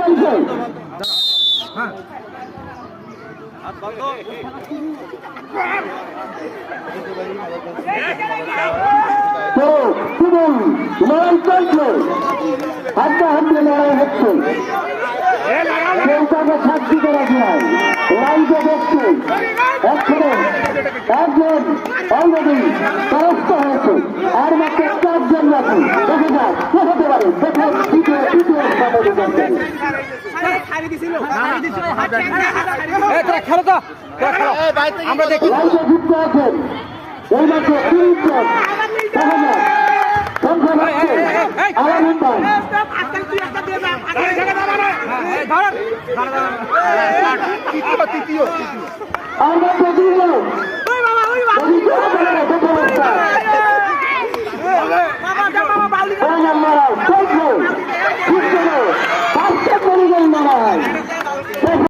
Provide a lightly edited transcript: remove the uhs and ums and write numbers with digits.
চলছে। তো শুনুন, লড়াই চলছে, হাড্ডাহাড্ডি লড়াই হচ্ছে, কেউ তাকে সাক্ষী করা যায়, লাইভে দেখছে। একজন অলরেডি পরাস্ত হয়েছে, আর মাত্র 4 জন বাকি। দেখা যাক কে হতে পারে, দেখে তৃতীয় স্থানে ঢুকেছে। লাইভে যুক্ত আছেন এই মাত্র 3 জন। দেখা যাক সংখ্যা বাড়ছে। আলামিন ভাই আর মাত্র 2 জন। লড়াই চলছে, লড়াই